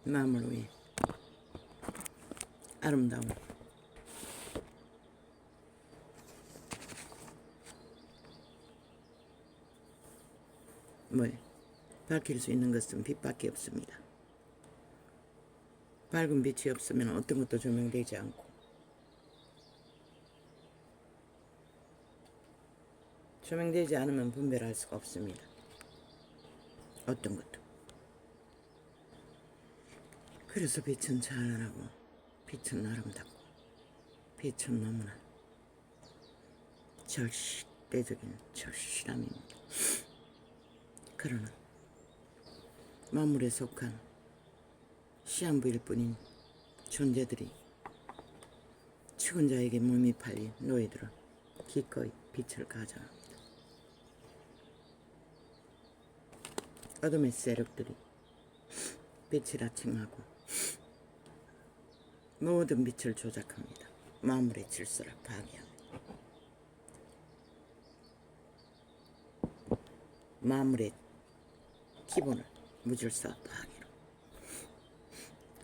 마음을 위해 아름다운 밝힐 수 있는 것은 빛밖에 없습니다. 밝은 빛이 없으면 어떤 것도 조명되지 않고 조명되지 않으면 분별할 수가 없습니다. 어떤 것도. 그래서 빛은 찬란하고 빛은 아름답고 빛은 너무나 절대적인 절실함입니다. 그러나 만물에 속한 시한부일 뿐인 존재들이 죽은 자에게 몸이 팔린 노예들은 기꺼이 빛을 가져갑니다. 어둠의 세력들이 빛이라 칭하고 모든 빛을 조작합니다. 만물의 질서를 파괴합니다. 만물의 기본을 무질서 파괴로.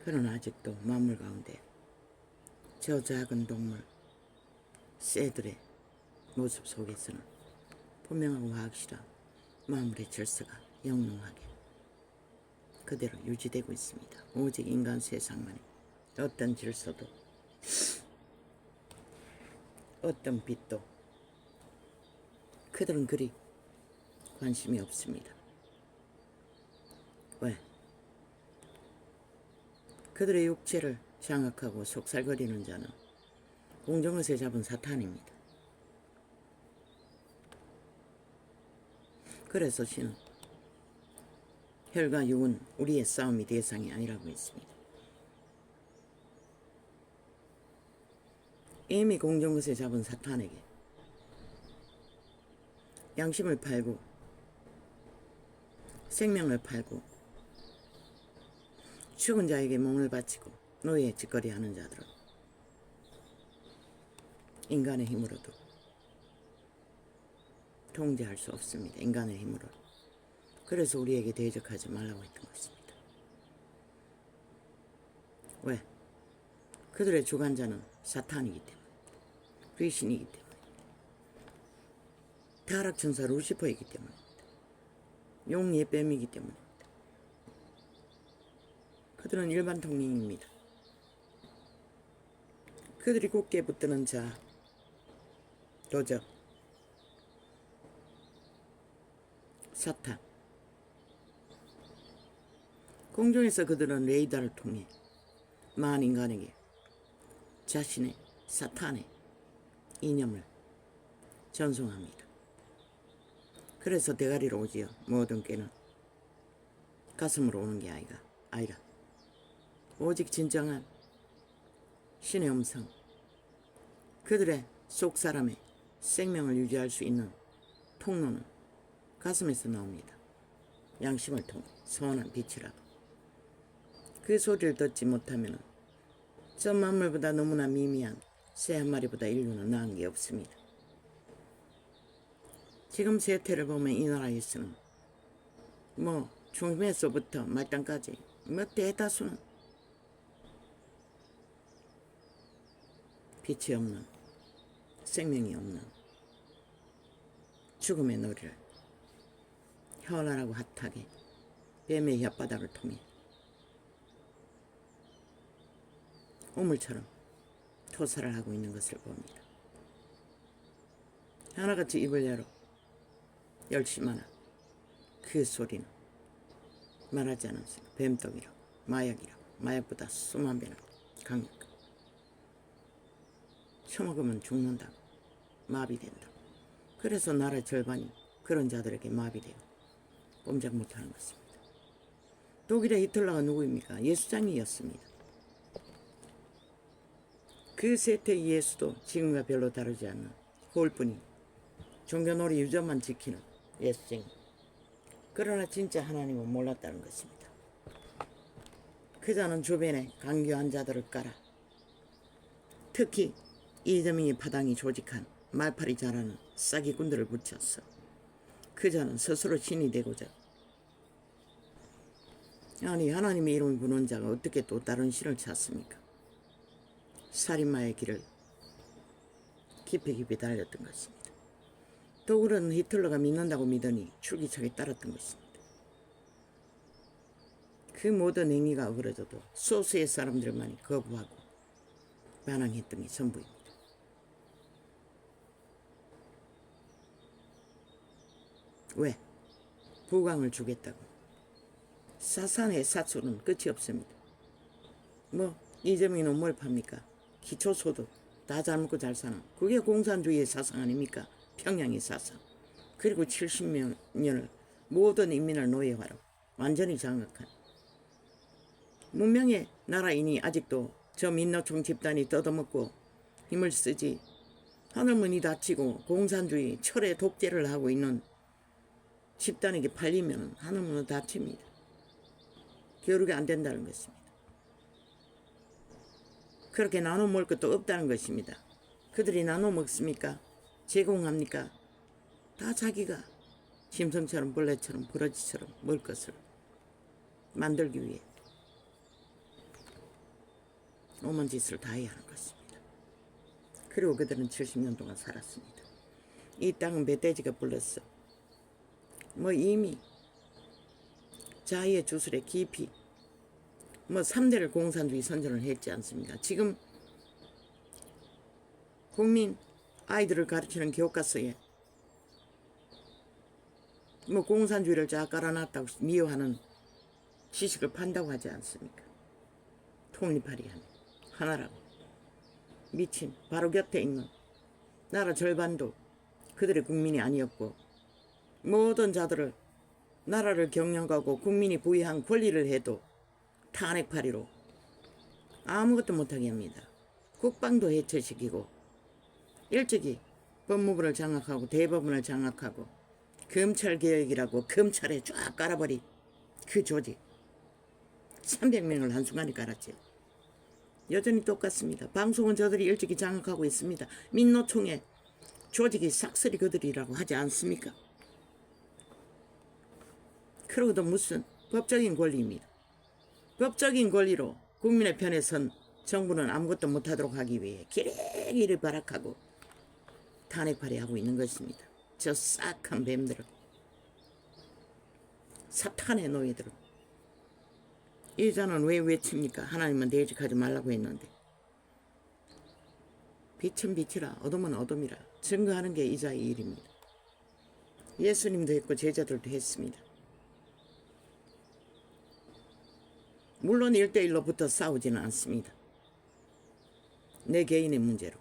그러나 아직도 만물 가운데 저 작은 동물 새들의 모습 속에서는 분명하고 확실한 만물의 질서가 영롱하게 그대로 유지되고 있습니다. 오직 인간 세상만이 어떤 질서도 어떤 빛도 그들은 그리 관심이 없습니다. 왜? 그들의 육체를 장악하고 속살거리는 자는 공정릇에 잡은 사탄입니다. 그래서 신은 혈과 육은 우리의 싸움이 대상이 아니라고 했습니다. 이미 공정릇에 잡은 사탄에게 양심을 팔고 생명을 팔고 죽은 자에게 몸을 바치고 노예의 짓거리 하는 자들은 인간의 힘으로도 통제할 수 없습니다. 인간의 힘으로. 그래서 우리에게 대적하지 말라고 했던 것입니다. 왜? 그들의 주관자는 사탄이기 때문에, 귀신이기 때문에, 타락천사 루시퍼이기 때문입니다. 용의 뱀이기 때문입니다. 그들은 일반 통행입니다. 그들이 굳게 붙드는 자, 도적, 사탄. 공중에서 그들은 레이더를 통해 만인간에게 자신의 사탄의 이념을 전송합니다. 그래서 대가리로 오지요. 모든 꾀는 가슴으로 오는 게 아니라 오직 진정한 신의 음성, 그들의 속 사람의 생명을 유지할 수 있는 통로는 가슴에서 나옵니다. 양심을 통해 선한 빛이라고. 그 소리를 듣지 못하면 저 만물보다 너무나 미미한 새 한 마리보다 인류는 나은 게 없습니다. 지금 세태를 보면 이 나라에서는 중에서부터 말단까지 대다수는 빛이 없는, 생명이 없는 죽음의 놀이를 현란하고 핫하게 뱀의 혓바닥을 통해 우물처럼 토사를 하고 있는 것을 봅니다. 하나같이 입을 열어 열심하나 그 소리는 말하지 않은 뱀떡이라고, 마약이라고, 마약보다 수만 배나 강력하고 처먹으면 죽는다고, 마비된다고. 그래서 나라의 절반이 그런 자들에게 마비되어 꼼짝 못하는 것입니다. 독일의 히틀러가 누구입니까? 예수장이었습니다. 그 세태의 예수도 지금과 별로 다르지 않는 홀뿐인 종교놀이 유전만 지키는 예수쟁이. 그러나 진짜 하나님은 몰랐다는 것입니다. 그자는 주변에 강교한 자들을 깔아 특히 이재명이 파당이 조직한 말팔이 잘하는 싸기꾼들을 붙였어. 그자는 스스로 신이 되고자 아니 하나님의 이름을 부르는 자가 어떻게 또 다른 신을 찾습니까? 살인마의 길을 깊이 깊이 달렸던 것입니다. 또 그런 히틀러가 믿는다고 믿으니 줄기차게 따랐던 것입니다. 그 모든 행위가 어그러져도 소수의 사람들만이 거부하고 반항했던 게 전부입니다. 왜? 부강을 주겠다고. 사산의 사수는 끝이 없습니다. 뭐 이재명이는 뭘 팝니까? 기초소득 다 잘 먹고 잘 사나. 그게 공산주의의 사상 아닙니까? 평양의 사상. 그리고 70년을 모든 인민을 노예화로 완전히 장악한 문명의 나라이니 아직도 저 민노총 집단이 뜯어먹고 힘을 쓰지 하늘문이 닫히고 공산주의 철의 독재를 하고 있는 집단에게 팔리면 하늘문은 닫힙니다. 교류가 안 된다는 것입니다. 그렇게 나눠 먹을 것도 없다는 것입니다. 그들이 나눠 먹습니까? 제공합니까? 다 자기가 짐승처럼 벌레처럼 버러지처럼 먹을 것을 만들기 위해 오만 짓을 다 해야 하는 것입니다. 그리고 그들은 70년 동안 살았습니다. 이 땅은 멧돼지가 불렀어. 뭐 이미 자의의 주술에 깊이 뭐 3대를 공산주의 선전을 했지 않습니까? 지금 국민 아이들을 가르치는 교과서에 뭐 공산주의를 쫙 깔아놨다고 미워하는 지식을 판다고 하지 않습니까? 통일파리 하나라고. 미친 바로 곁에 있는 나라 절반도 그들의 국민이 아니었고 모든 자들을 나라를 경영하고 국민이 부여한 권리를 해도 탄핵파리로 아무것도 못하게 합니다. 국방도 해체시키고 일찍이 법무부를 장악하고 대법원을 장악하고 검찰개혁이라고 검찰에 쫙 깔아버린 그 조직 300명을 한순간에 깔았죠. 여전히 똑같습니다. 방송은 저들이 일찍이 장악하고 있습니다. 민노총의 조직이 싹쓸이 그들이라고 하지 않습니까? 그러고도 무슨 법적인 권리입니다. 법적인 권리로 국민의 편에 선 정부는 아무것도 못하도록 하기 위해 기레기를 발악하고 탄핵발의하고 있는 것입니다. 저 싹한 뱀들은, 사탄의 노예들은. 이자는 왜 외칩니까? 하나님은 대적하지 말라고 했는데. 빛은 빛이라 어둠은 어둠이라 증거하는 게 이자의 일입니다. 예수님도 했고 제자들도 했습니다. 물론 1대1로 붙어 싸우지는 않습니다. 내 개인의 문제로.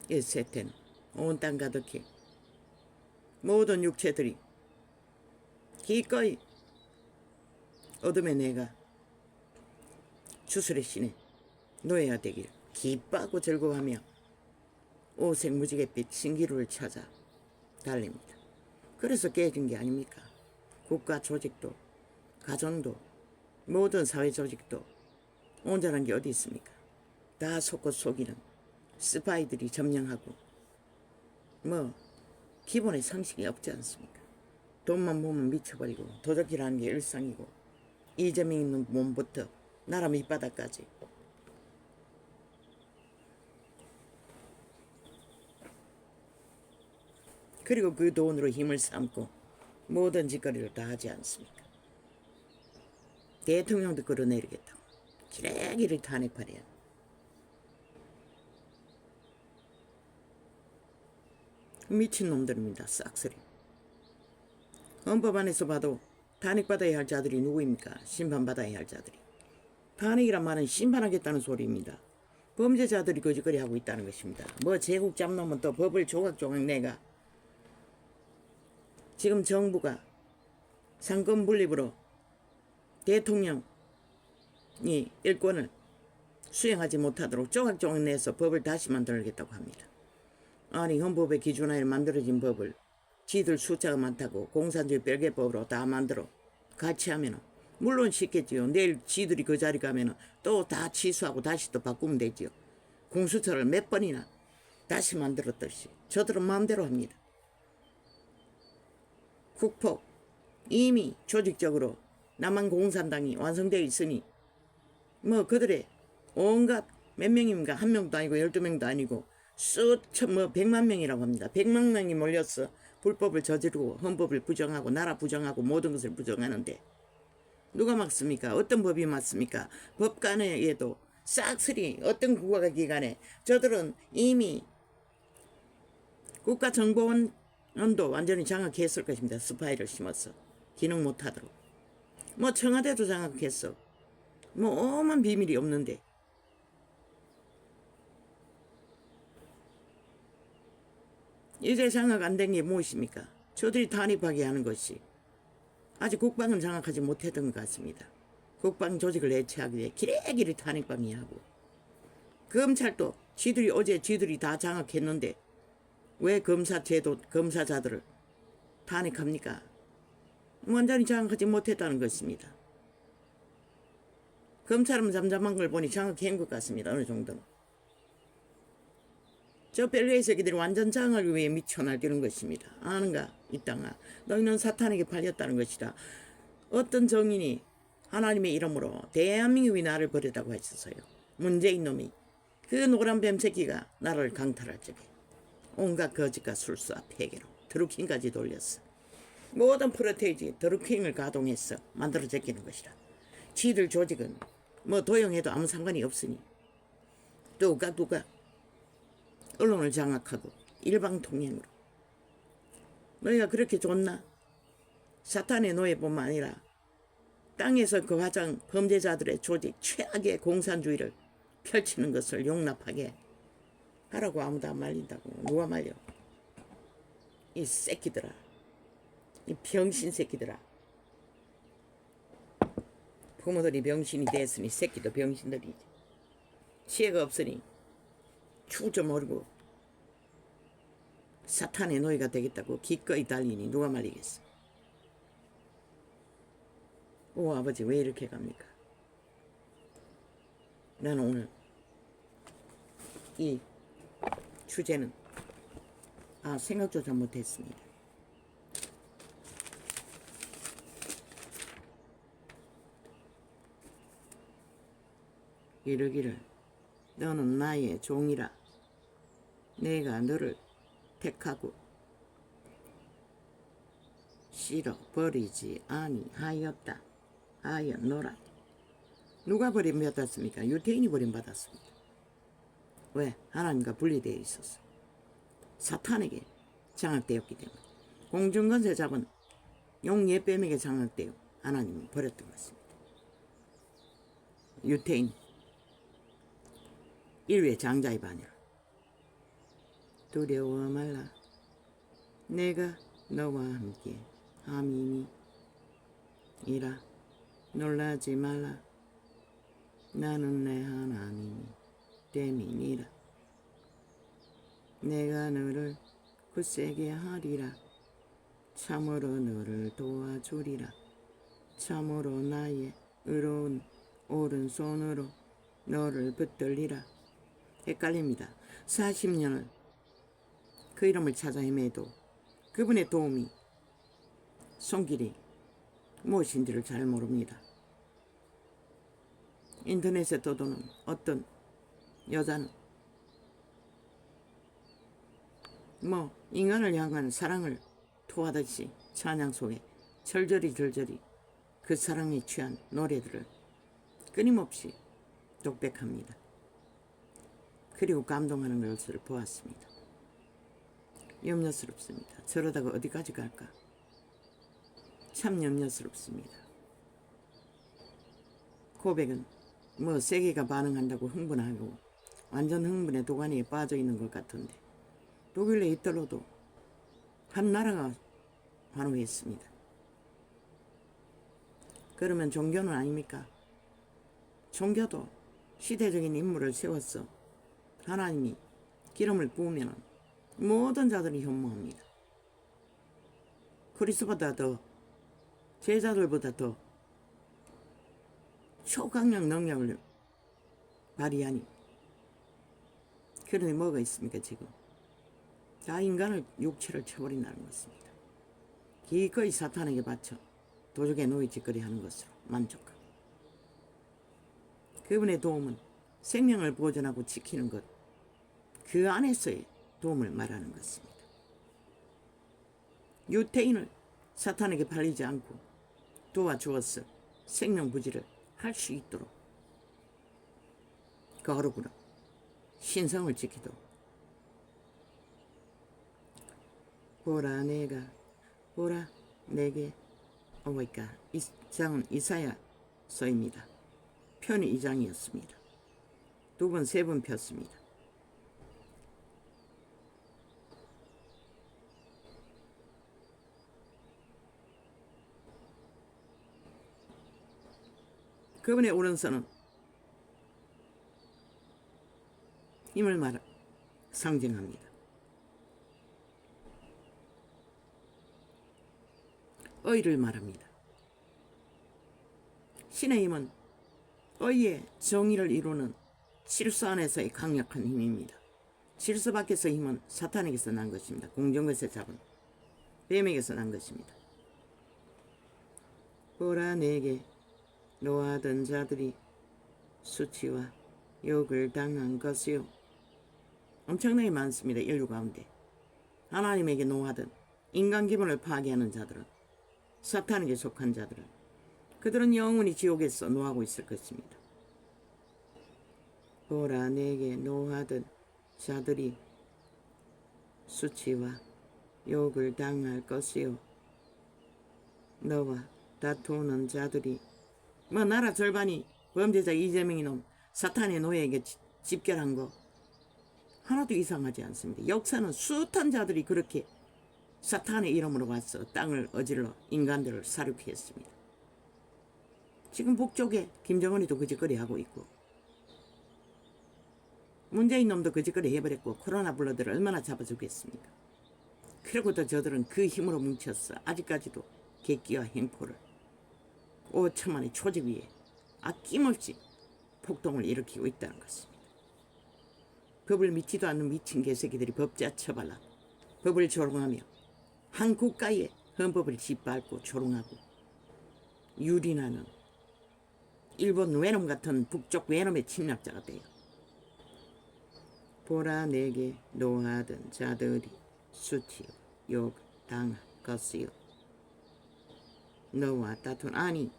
이 세태는 온 땅 가득히 모든 육체들이 기꺼이 어둠의 내가 주술의 신에 노예가 되기를 기뻐하고 즐거워하며 오색무지갯빛 신기루를 찾아 달립니다. 그래서 깨진 게 아닙니까? 국가 조직도 가정도 모든 사회 조직도 온전한 게 어디 있습니까? 다 속고 속이는 스파이들이 점령하고 뭐 기본의 상식이 없지 않습니까? 돈만 보면 미쳐버리고 도적질하는 게 일상이고 이재명 있는 몸부터 나라 밑바닥까지 그리고 그 돈으로 힘을 삼고 모든 짓거리를 다 하지 않습니까? 대통령도 끌어내리겠다고 기레기를 탄핵하려 미친놈들입니다. 싹쓸이. 헌법 안에서 봐도 탄핵받아야 할 자들이 누구입니까? 심판받아야 할 자들이. 탄핵이란 말은 심판하겠다는 소리입니다. 범죄자들이 거짓거리 하고 있다는 것입니다. 뭐 제국 잡놈은 또 법을 조각조각 내가 지금 정부가 상권 분립으로 대통령이 일권을 수행하지 못하도록 조각조각 내서 법을 다시 만들겠다고 합니다. 아니 헌법의 기준하에 만들어진 법을 지들 숫자가 많다고 공산주의 별개법으로 다 만들어 같이 하면은 물론 쉽겠지요. 내일 지들이 그 자리 가면은 또 다 취소하고 다시 또 바꾸면 되지요. 공수처를 몇 번이나 다시 만들었듯이 저들은 마음대로 합니다. 국폭 이미 조직적으로 남한 공산당이 완성되어 있으니 뭐 그들의 온갖 몇 명입니까? 한 명도 아니고 12명도 아니고 수천 뭐 100만 명이라고 합니다. 100만 명이 몰려서 불법을 저지르고 헌법을 부정하고 나라 부정하고 모든 것을 부정하는데 누가 막습니까? 어떤 법이 맞습니까? 법관에도 싹쓸이 어떤 국가기관에 저들은 이미 국가정보원도 완전히 장악했을 것입니다. 스파이를 심어서 기능 못하도록. 뭐 청와대도 장악했어. 뭐 오만 비밀이 없는데 이제 장악 안 된 게 무엇입니까? 저들이 탄압하게 하는 것이 아직 국방은 장악하지 못했던 것 같습니다. 국방 조직을 해체하기 위해 기레기를 탄핵방해 하고 검찰도 어제 지들이 다 장악했는데 왜 검사자들을 탄핵합니까? 완전히 장악하지 못했다는 것입니다. 검찰은 잠잠한 걸 보니 장악한 것 같습니다. 어느 정도는. 저 벨리의 새끼들이 완전 장악을 위해 미쳐 날뛰는 것입니다. 아는가? 이 땅아. 너희는 사탄에게 팔렸다는 것이다. 어떤 정인이 하나님의 이름으로 대한민국이 나를 버렸다고 했었어요. 문재인 놈이 그 노란 뱀 새끼가 나를 강탈할 적에 온갖 거짓과 술수와 폐계로 드루킹까지 돌렸어. 모든 프로테이지 드루킹을 가동해서 만들어 제끼는 것이다. 지들 조직은 뭐 도용해도 아무 상관이 없으니 누가 언론을 장악하고 일방통행으로 너희가 그렇게 좋나? 사탄의 노예뿐만 아니라 땅에서 그 가장 범죄자들의 조직 최악의 공산주의를 펼치는 것을 용납하게 하라고 아무도 안 말린다고. 누가 말려? 이 새끼들아, 이 병신 새끼들아. 부모들이 병신이 됐으니 새끼도 병신들이지. 지혜가 없으니 추도 모르고 사탄의 노예가 되겠다고 기꺼이 달리니 누가 말리겠어. 오 아버지 왜 이렇게 갑니까? 나는 오늘 이 주제는 생각조차 못했습니다. 이르기를 너는 나의 종이라 내가 너를 택하고 싫어 버리지 아니하였다 하였노라. 누가 버림받았습니까? 유태인이 버림받았습니다. 왜? 하나님과 분리되어 있었어. 사탄에게 장악되었기 때문에. 공중권세 잡은 용예뱀에게 장악되어 하나님이 버렸던 것입니다. 유태인 인류의 장자의 반열. 두려워 말라. 내가 너와 함께 함이니 이라. 놀라지 말라. 나는 내 하나님이 됨이니라. 내가 너를 굳세게 하리라. 참으로 너를 도와주리라. 참으로 나의 의로운 오른손으로 너를 붙들리라. 헷갈립니다. 40년을 그 이름을 찾아 헤매도 그분의 도움이 손길이 무엇인지를 잘 모릅니다. 인터넷에 떠도는 어떤 여자는 인간을 향한 사랑을 토하듯이 찬양 속에 절절히 그 사랑에 취한 노래들을 끊임없이 독백합니다. 그리고 감동하는 것을 보았습니다. 염려스럽습니다. 저러다가 어디까지 갈까? 참 염려스럽습니다. 고백은 세계가 반응한다고 흥분하고 완전 흥분의 도가니에 빠져 있는 것 같은데 독일의 히틀러도 한 나라가 환호했습니다. 그러면 종교는 아닙니까? 종교도 시대적인 인물을 세웠어 하나님이 기름을 부으면 모든 자들이 혐오합니다. 그리스보다 더 제자들보다 더 초강력 능력을 발휘하니 그러니 뭐가 있습니까? 지금 다 인간을 육체를 쳐버린다는 것입니다. 기꺼이 사탄에게 바쳐 도적의 노예짓거리 하는 것으로 만족하고, 그분의 도움은 생명을 보존하고 지키는 것, 그 안에서의 도움을 말하는 것입니다. 유태인을 사탄에게 팔리지 않고 도와주어서 생명부지를 할 수 있도록 거룩으로 신성을 지키도록. 보라 내게 오니까. 이 장은 이사야서입니다. 편이 2장이었습니다. 2번 3번 폈습니다. 그분의 오른손은 힘을 상징합니다. 의를 말합니다. 신의 힘은 의의 정의를 이루는 질서 안에서의 강력한 힘입니다. 질서 밖에서의 힘은 사탄에게서 난 것입니다. 공정것에 잡은 뱀에게서 난 것입니다. 보라 내게 노하던 자들이 수치와 욕을 당한 것이요. 엄청나게 많습니다. 인류 가운데 하나님에게 노하던 인간 기본을 파괴하는 자들은, 사탄에게 속한 자들은, 그들은 영원히 지옥에서 노하고 있을 것입니다. 보라 내게 노하던 자들이 수치와 욕을 당할 것이요. 너와 다투는 자들이, 나라 절반이 범죄자 이재명이 놈 사탄의 노예에게 집결한 거 하나도 이상하지 않습니다. 역사는 숱한 자들이 그렇게 사탄의 이름으로 와서 땅을 어질러 인간들을 사륙해 했습니다. 지금 북쪽에 김정은이도 그짓거리 하고 있고, 문재인 놈도 그짓거리 해버렸고, 코로나 블러드를 얼마나 잡아주겠습니까? 그러고도 저들은 그 힘으로 뭉쳐서 아직까지도 객기와 행포를 5천만의 초집 위에 아낌없이 폭동을 일으키고 있다는 것입니다. 법을 믿지도 않는 미친 개새끼들이 법자 처발라 법을 조롱하며 한 국가의 헌법을 짓밟고 조롱하고 유린하는 일본 외놈 같은 북쪽 외놈의 침략자가 돼요. 보라 내게 노하던 자들이 수치요 욕 당할 것이요. 너와 다툰, 아니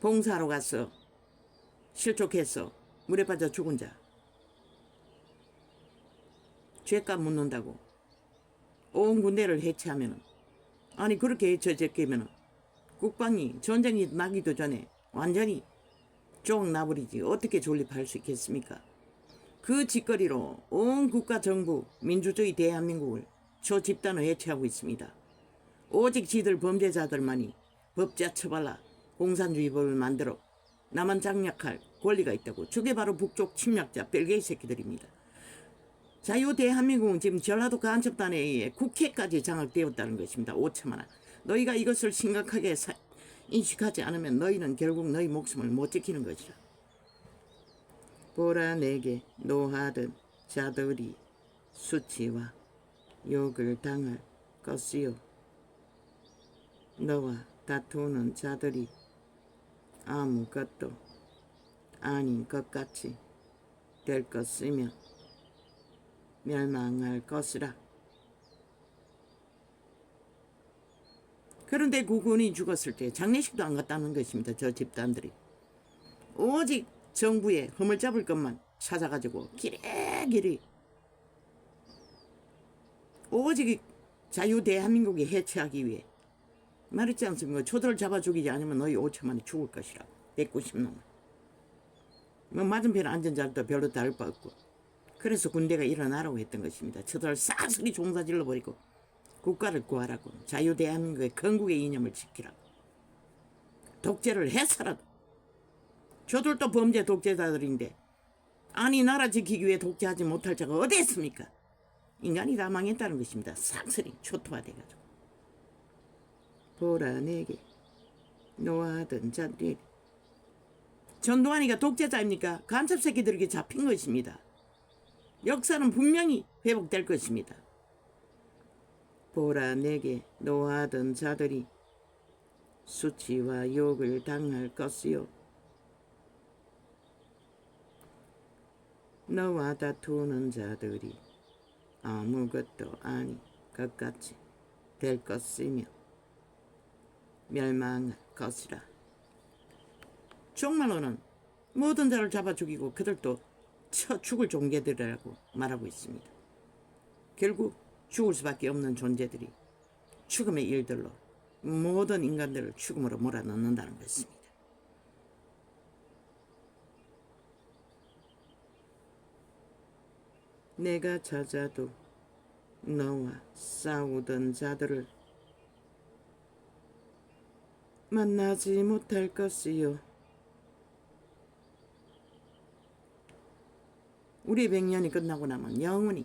봉사로 가서 실족해서 물에 빠져 죽은 자 죄값 묻는다고 온 군대를 해체하면은, 아니 그렇게 해체되면은 국방이 전쟁이 나기도 전에 완전히 쪽 나버리지 어떻게 존립할 수 있겠습니까? 그 짓거리로 온 국가 정부 민주주의 대한민국을 저 집단을 해체하고 있습니다. 오직 지들 범죄자들만이 법자 처발라 공산주의법을 만들어 나만 장악할 권리가 있다고. 저게 바로 북쪽 침략자 벨게이 새끼들입니다. 자유 대한민국은 지금 전라도 간첩단에 의해 국회까지 장악되었다는 것입니다. 5천만 원. 너희가 이것을 심각하게 인식하지 않으면 너희는 결국 너희 목숨을 못 지키는 것이라. 보라 내게 노하던 자들이 수치와 욕을 당할 것이요. 너와 다투는 자들이 아무것도 아닌 것 같이 될 것이며 멸망할 것이라. 그런데 국군이 죽었을 때 장례식도 안 갔다는 것입니다. 저 집단들이 오직 정부의 허물 잡을 것만 찾아가지고 길이길이 오직 자유 대한민국이 해체하기 위해 말했지 않습니까? 초들을 잡아 죽이지 않으면 너희 5천만이 죽을 것이라고. 190놈은 맞은편 앉은 자들도 별로 다를 바 없고, 그래서 군대가 일어나라고 했던 것입니다. 저들을 싹쓸이 종사질러 버리고 국가를 구하라고, 자유 대한민국의 건국의 이념을 지키라고, 독재를 해서라도. 저들도 범죄 독재자들인데 아니 나라 지키기 위해 독재하지 못할 자가 어디 있습니까? 인간이 다 망했다는 것입니다. 싹쓸이 초토화돼가지고. 보라 내게 노하던 자들이, 전두환이가 독재자입니까? 간첩 새끼들에게 잡힌 것입니다. 역사는 분명히 회복될 것입니다. 보라 내게 노하던 자들이 수치와 욕을 당할 것이요 너와 다투는 자들이 아무것도 아닌 것 같이 될 것이며 멸망할 것이라. 종말로는 모든 자를 잡아 죽이고 그들도 쳐 죽을 존재들이라고 말하고 있습니다. 결국 죽을 수밖에 없는 존재들이 죽음의 일들로 모든 인간들을 죽음으로 몰아넣는다는 것입니다. 내가 찾아도 너와 싸우던 자들을 만나지 못할 것이요 우리 100년이 끝나고 나면 영원히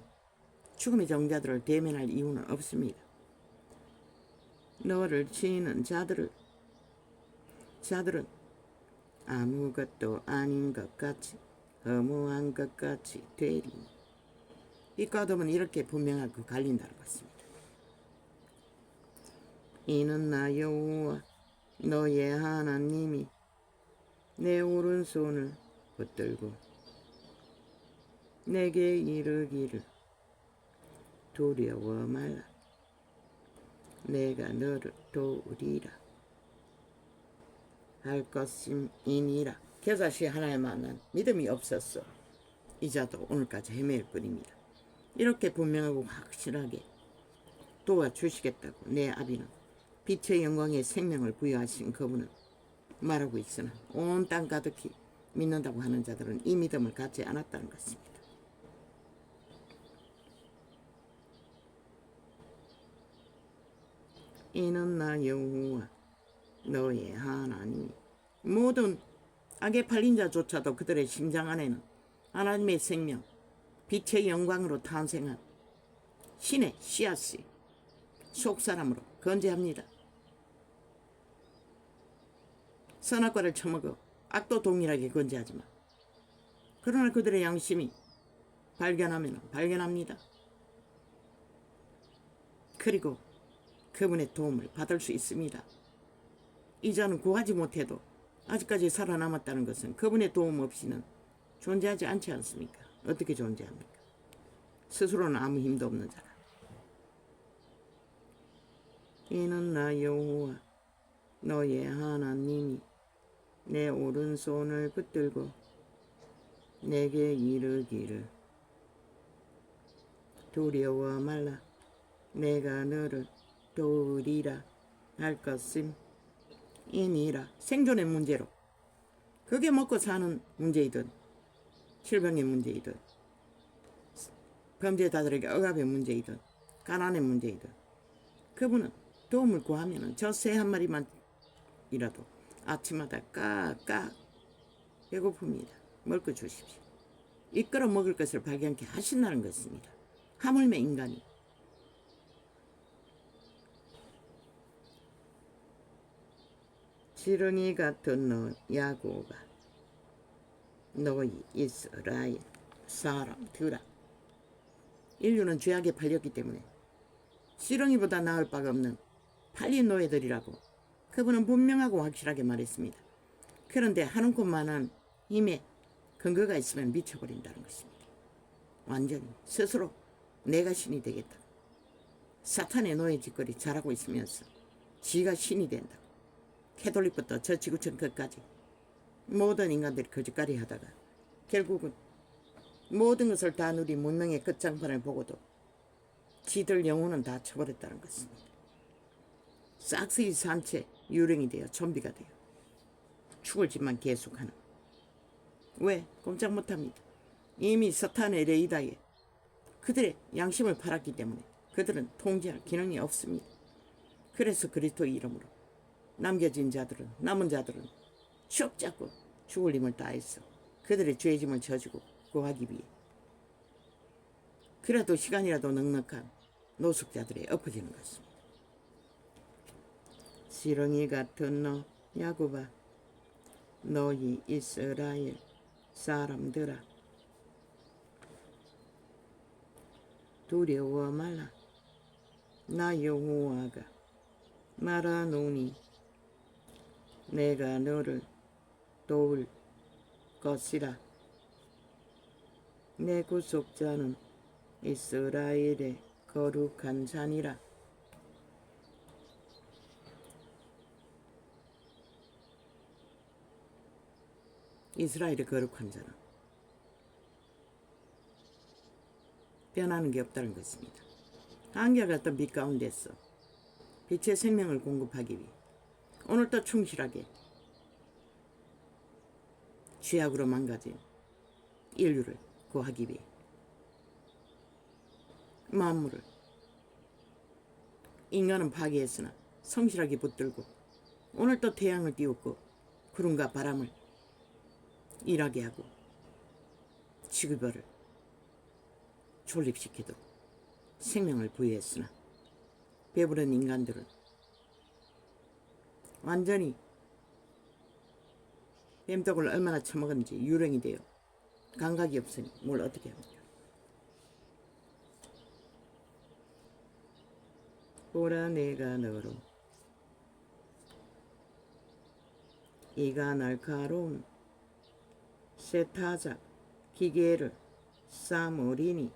죽음의 정자들을 대면할 이유는 없습니다. 너를 치는 자들은 아무것도 아닌 것 같이 허무한 것 같이 되리니 이 까닭은 이렇게 분명하게 갈린다는 것입니다. 이는 나 여호와 너의 하나님이 내 오른손을 붙들고 내게 이르기를 두려워 말라 내가 너를 도우리라 할 것임이니라. 겨자씨 하나에 만난 믿음이 없었어. 이자도 오늘까지 헤맬 뿐입니다. 이렇게 분명하고 확실하게 도와주시겠다고 내 아비는 빛의 영광에 생명을 부여하신 그분은 말하고 있으나 온 땅 가득히 믿는다고 하는 자들은 이 믿음을 갖지 않았다는 것입니다. 이는 나 여호와 너의 하나님이 모든 악에 팔린 자조차도 그들의 심장 안에는 하나님의 생명 빛의 영광으로 탄생한 신의 씨앗이 속사람으로 건재합니다. 선악과를 처먹어 악도 동일하게 건재하지만 그러나 그들의 양심이 발견하면 발견합니다. 그리고 그분의 도움을 받을 수 있습니다. 이자는 구하지 못해도 아직까지 살아남았다는 것은 그분의 도움 없이는 존재하지 않지 않습니까? 어떻게 존재합니까? 스스로는 아무 힘도 없는 자라. 이는 나 여호와 너의 하나님이 내 오른손을 붙들고 내게 이르기를 두려워 말라 내가 너를 도우리라 할 것임이니라. 생존의 문제로 그게 먹고 사는 문제이든 질병의 문제이든 범죄자들에게 억압의 문제이든 가난의 문제이든 그분은 도움을 구하면 저 새 한 마리만이라도 아침마다 까까 배고픕니다. 먹을 거 주십시오. 이끌어 먹을 것을 발견케 하신다는 것입니다. 하물며 인간이 지렁이 같은 너 야곱아 너희 이스라엘 사람들아. 인류는 죄악에 팔렸기 때문에 지렁이보다 나을 바가 없는 팔린 노예들이라고 그분은 분명하고 확실하게 말했습니다. 그런데 한움큼만한 힘에 근거가 있으면 미쳐버린다는 것입니다. 완전히 스스로 내가 신이 되겠다. 사탄의 노예 짓거리 잘하고 있으면서 지가 신이 된다. 캐톨릭부터 저 지구촌 끝까지 모든 인간들이 거짓말이 하다가 결국은 모든 것을 다 누린 문명의 끝장판을 보고도 지들 영혼은 다 쳐버렸다는 것입니다. 싹쓸이 산채 유령이 되어 좀비가 되어 죽을 짓만 계속하는. 왜? 꼼짝 못합니다. 이미 사탄의 레이더에 그들의 양심을 팔았기 때문에 그들은 통제할 기능이 없습니다. 그래서 그리스도의 이름으로 남은 자들은 쭉 잡고 죽을 힘을 다해서 그들의 죄짐을 져주고 구하기 위해 그래도 시간이라도 넉넉한 노숙자들에 엎어지는 것입니다. 지렁이 같은 너 야곱아 너희 이스라엘 사람들아 두려워 말라 나 여호와가 말하노니 내가 너를 도울 것이라. 내 구속자는 이스라엘의 거룩한 자니라. 이스라엘의 거룩한 자는 변하는 게 없다는 것입니다. 한결같은 빛 가운데서 빛의 생명을 공급하기 위해 오늘도 충실하게 죄악으로 망가진 인류를 구하기 위해 만물을 인간은 파괴했으나 성실하게 붙들고 오늘도 태양을 띄웠고 구름과 바람을 일하게 하고 지구별을 존립시키도록 생명을 부여했으나 배부른 인간들은 완전히 뱀떡을 얼마나 처먹었는지 유령이 되어 감각이 없으니 뭘 어떻게 합니까? 보라 내가 너로 이가 날카로운 새 타작 기계를 삼으리니.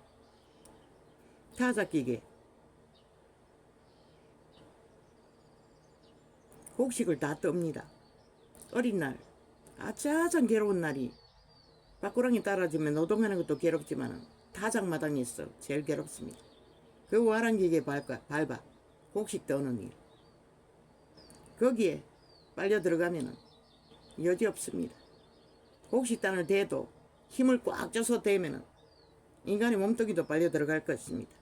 타작 기계 곡식을 다 떱니다. 어린 날 아차참 괴로운 날이 바꾸랑이 따라주면 노동하는 것도 괴롭지만 타작마당에서 제일 괴롭습니다. 그 와란 기계 밟아 곡식 떠는 일, 거기에 빨려 들어가면 여지없습니다. 곡식단을 대도 힘을 꽉 줘서 대면 인간의 몸뚱이도 빨려 들어갈 것입니다.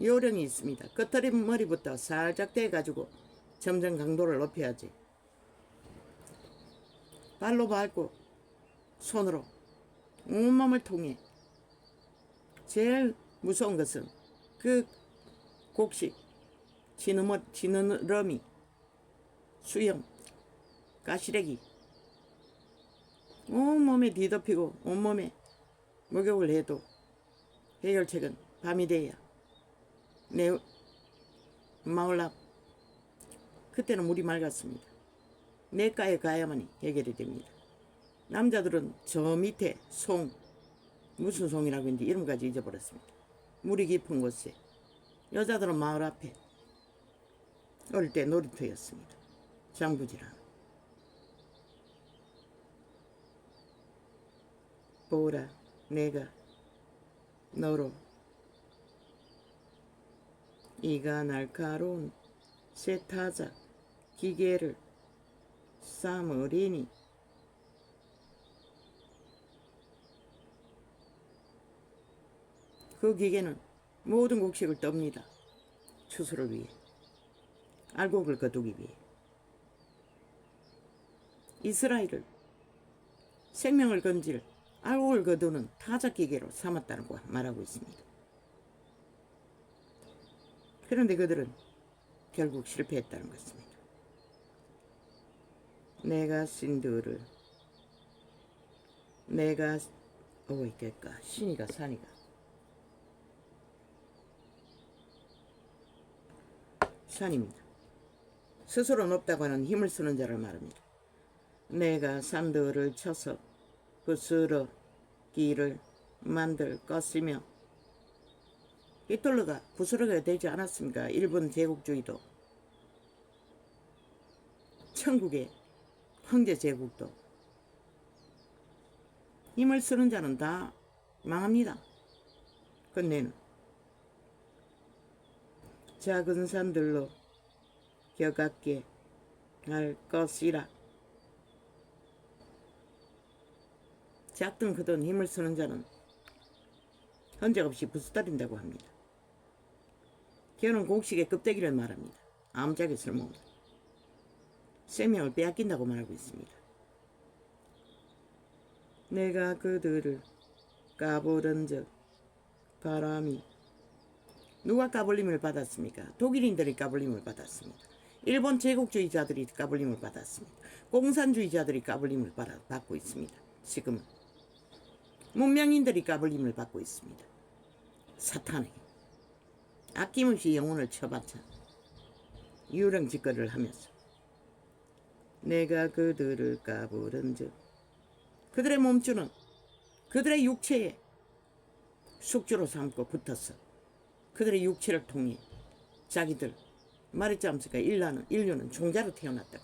요령이 있습니다. 끄트머리부터 살짝 대가지고 점점 강도를 높여야지. 발로 밟고 손으로 온몸을 통해 제일 무서운 것은 그 곡식, 지느러미, 수염, 가시래기 온몸에 뒤덮이고 온몸에 목욕을 해도 해결책은 밤이 돼야 내 마을 앞 그때는 물이 맑았습니다. 내가에 가야만이 해결이 됩니다. 남자들은 저 밑에 송, 무슨 송이라고 했는지 이름까지 잊어버렸습니다. 물이 깊은 곳에, 여자들은 마을 앞에 어릴 때 놀이터였습니다. 장부지랑. 보라 내가 너로 이가 날카로운 새 타작 기계를 삼으리니. 그 기계는 모든 곡식을 떱니다. 추수를 위해, 알곡을 거두기 위해. 이스라엘을 생명을 건질 알곡을 거두는 타작기계로 삼았다고 말하고 있습니다. 그런데 그들은 결국 실패했다는 것입니다. 내가 신들을 내가 있겠까 신이가 산이가 산입니다. 스스로 높다고 하는 힘을 쓰는 자를 말합니다. 내가 산들을 쳐서 부스러기를 만들 것이며. 히틀러가 부스러기가 되지 않았습니까? 일본 제국주의도, 천국의 황제 제국도. 힘을 쓰는 자는 다 망합니다. 근데는 작은 산들로 격하게 할 것이라. 작든 크든 힘을 쓰는 자는 흔적 없이 부수다린다고 합니다. 걔는 곡식의 껍데기를 말합니다. 아무짝에 쓸모없는 생명을 빼앗긴다고 말하고 있습니다. 내가 그들을 까부른 적 바람이. 누가 까불림을 받았습니까? 독일인들이 까불림을 받았습니다. 일본 제국주의자들이 까불림을 받았습니다. 공산주의자들이 까불림을 받고 있습니다. 지금은 문명인들이 까불림을 받고 있습니다. 사탄에게 아낌없이 영혼을 쳐바쳐 유령짓거리를 하면서 내가 그들을 까부른즉 그들의 몸주는 그들의 육체에 숙주로 삼고 붙었어. 그들의 육체를 통해 자기들 말했지 않습니까? 인류는 종자로 태어났다고.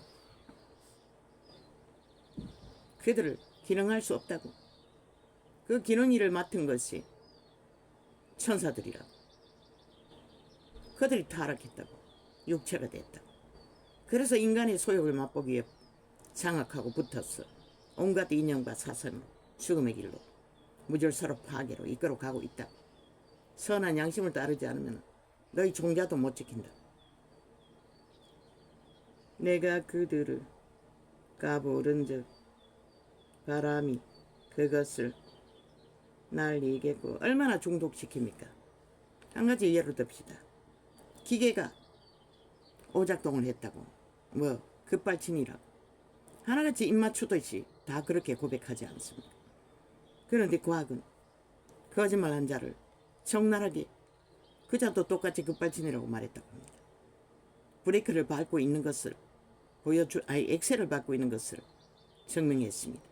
그들을 기능할 수 없다고. 그 기능 일을 맡은 것이 천사들이라고. 그들이 타락했다고. 육체가 됐다고. 그래서 인간의 소욕을 맛보기 위해 장악하고 붙었어. 온갖 인연과 사선을 죽음의 길로 무질서로 파괴로 이끌어 가고 있다. 선한 양심을 따르지 않으면 너희 종자도 못 지킨다. 내가 그들을 까부른즉 바람이 그것을 날리겠고. 얼마나 중독시킵니까? 한 가지 예를 듭시다. 기계가 오작동을 했다고 급발진이라고 하나같이 입맞추듯이 다 그렇게 고백하지 않습니다. 그런데 과학은 거짓말한 자를 적나라하게 그 자도 똑같이 급발진이라고 말했다고 합니다. 브레이크를 밟고 있는 것을 엑셀을 밟고 있는 것을 증명했습니다.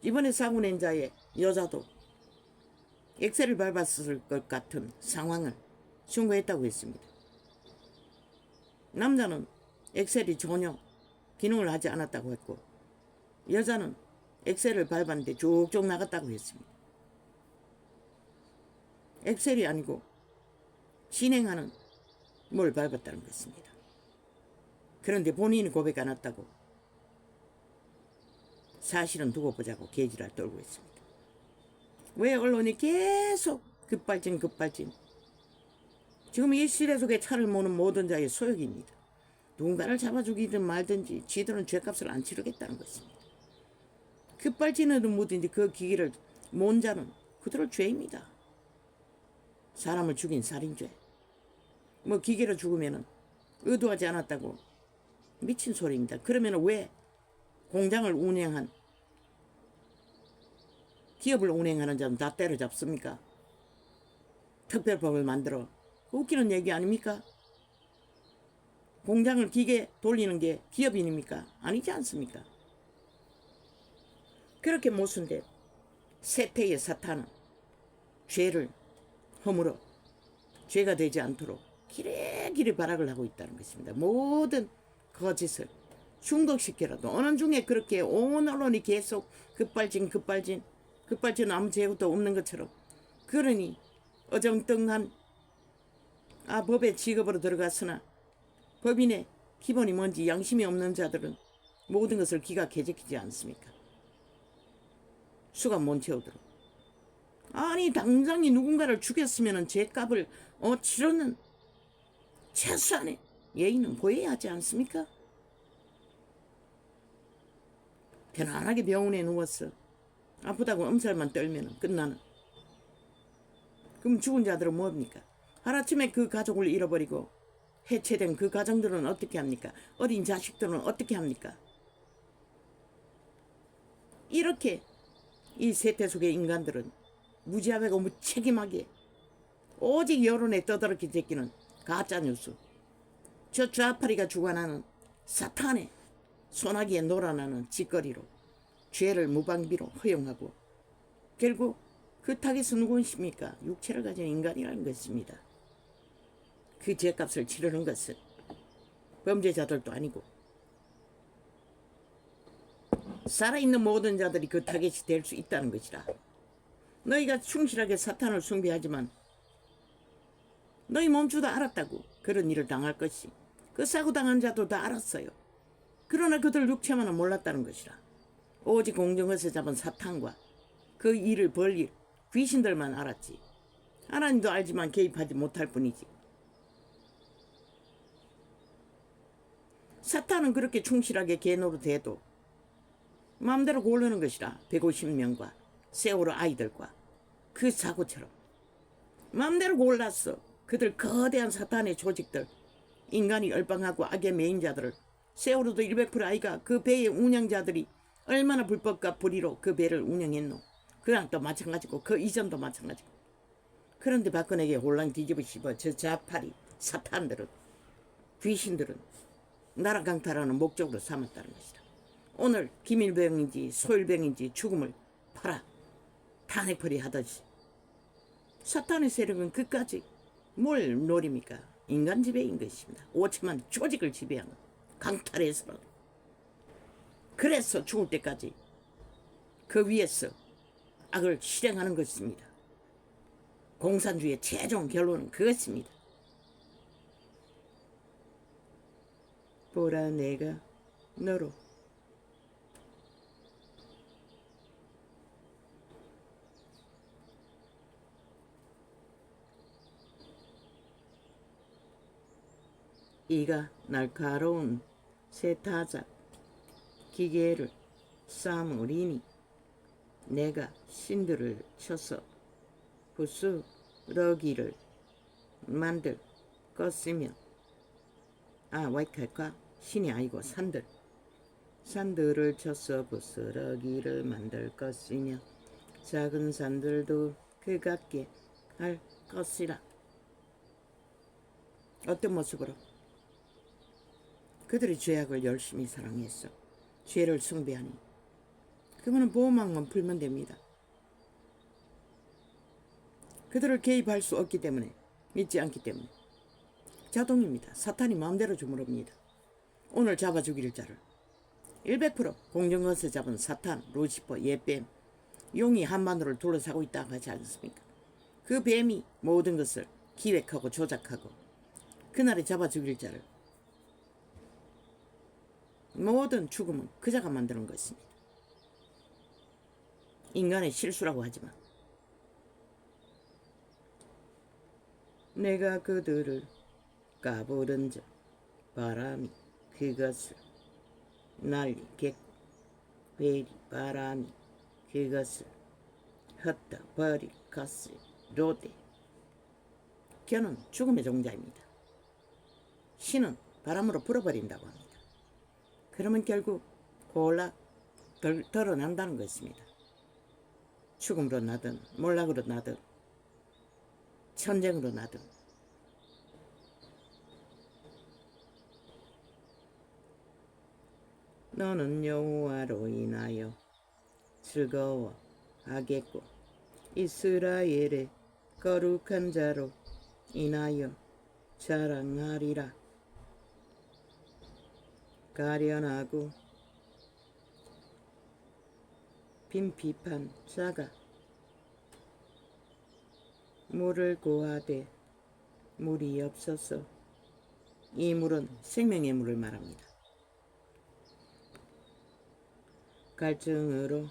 이번에 사고 낸 자의 여자도 엑셀을 밟았을 것 같은 상황을 충고했다고 했습니다. 남자는 엑셀이 전혀 기능을 하지 않았다고 했고 여자는 엑셀을 밟았는데 쭉쭉 나갔다고 했습니다. 엑셀이 아니고 진행하는 뭘 밟았다는 것입니다. 그런데 본인이 고백 안 했다고 사실은 두고 보자고 개지랄 떨고 있습니다. 왜 언론이 계속 급발진 지금 이 시대 속에 차를 모는 모든 자의 소욕입니다. 누군가를 잡아 죽이든 말든지 지들은 죄값을 안 치르겠다는 것입니다. 급발진에도 뭐든지 그 기계를 몬 자는 그들을 죄입니다. 사람을 죽인 살인죄. 기계로 죽으면 의도하지 않았다고 미친 소리입니다. 그러면 왜 공장을 운행한 기업을 운행하는 자는 다 때려잡습니까? 특별법을 만들어. 웃기는 얘기 아닙니까? 공장을 기계 돌리는 게 기업인입니까? 아니지 않습니까? 그렇게 모순된 세태의 사탄은 죄를 허물어 죄가 되지 않도록 길이길이 발악을 하고 있다는 것입니다. 모든 거짓을 중독시켜라도 어느 중에 그렇게 온 언론이 계속 급발진 아무 죄도 없는 것처럼 그러니 어정쩡한 법의 직업으로 들어갔으나 법인의 기본이 뭔지 양심이 없는 자들은 모든 것을 기각해지키지 않습니까? 수가 못 채우도록. 아니 당장이 누군가를 죽였으면 죄값을 치르는 최소한의 예의는 보여야 하지 않습니까? 편안하게 병원에 누웠어. 아프다고 엄살만 떨면 끝나는. 그럼 죽은 자들은 뭡니까? 하루아침에 그 가족을 잃어버리고 해체된 그 가정들은 어떻게 합니까? 어린 자식들은 어떻게 합니까? 이렇게 이 세태 속의 인간들은 무지하고 무책임하게 오직 여론에 떠들었기 제끼는 가짜뉴스, 저 좌파리가 주관하는 사탄의 소나기에 놀아나는 짓거리로 죄를 무방비로 허용하고 결국 그 타겟은 누구십니까? 육체를 가진 인간이라는 것입니다. 그 죄값을 치르는 것은 범죄자들도 아니고 살아있는 모든 자들이 그 타겟이 될 수 있다는 것이라. 너희가 충실하게 사탄을 숭배하지만 너희 몸주도 알았다고 그런 일을 당할 것이. 그 사고당한 자도 다 알았어요. 그러나 그들 육체만은 몰랐다는 것이라. 오직 공중에서 잡은 사탄과 그 일을 벌일 귀신들만 알았지. 하나님도 알지만 개입하지 못할 뿐이지. 사탄은 그렇게 충실하게 개노릇해도 마음대로 고르는 것이라. 150명과 세월호 아이들과 그 사고처럼 마음대로 골랐어. 그들 거대한 사탄의 조직들, 인간이 열방하고 악의 메인자들을. 세월호도 100% 아이가 그 배의 운영자들이 얼마나 불법과 불의로 그 배를 운영했노. 그랑도 마찬가지고 그 이전도 마찬가지고 그런데 박근혜에게 혼란 뒤집어 씹어 저 좌파리 사탄들은, 귀신들은 나라 강탈하는 목적으로 삼았다는 것이다. 오늘 김일병인지 소일병인지 죽음을 팔아 탄핵풀이 하듯이 사탄의 세력은 끝까지 뭘 노립니까? 인간 지배인 것입니다. 오체만 조직을 지배하는 강탈해서라도. 그래서 죽을 때까지 그 위에서 악을 실행하는 것입니다. 공산주의의 최종 결론은 그것입니다. 보라 내가 너로 이가 날카로운 세타작 기계를 싸우리니 내가 신들을 쳐서 부스러기를 만들 것이며, 와이칼까? 신이 아니고 산들을 쳐서 부스러기를 만들 것이며 작은 산들도 그 같게 할 것이라. 어떤 모습으로? 그들이 죄악을 열심히 사랑했어. 죄를 숭배하니 그거는 보호막만 풀면 됩니다. 그들을 개입할 수 없기 때문에, 믿지 않기 때문에 자동입니다. 사탄이 마음대로 주무릅니다. 오늘 잡아 죽일 자를 100% 공정거에서 잡은 사탄, 루시퍼, 예뱀, 용이 한반도를 둘러싸고 있다고 하지 않습니까? 그 뱀이 모든 것을 기획하고 조작하고 그날에 잡아 죽일 자를, 모든 죽음은 그자가 만드는 것입니다. 인간의 실수라고 하지만 내가 그들을 까부른즉 바람이 그것을 날리겠고 베리 바람이 그것을 흩어버릴 것이로되. 겨는 죽음의 종자입니다. 신은 바람으로 불어버린다고 합니다. 그러면 결국 골라 드러난다는 것입니다. 죽음으로 나든 몰락으로 나든 전쟁으로 나든. 너는 여호와로 인하여 즐거워하겠고 이스라엘의 거룩한 자로 인하여 자랑하리라. 가련하고 빈핍한 자가 물을 구하되 물이 없어서, 이 물은 생명의 물을 말합니다. 갈증으로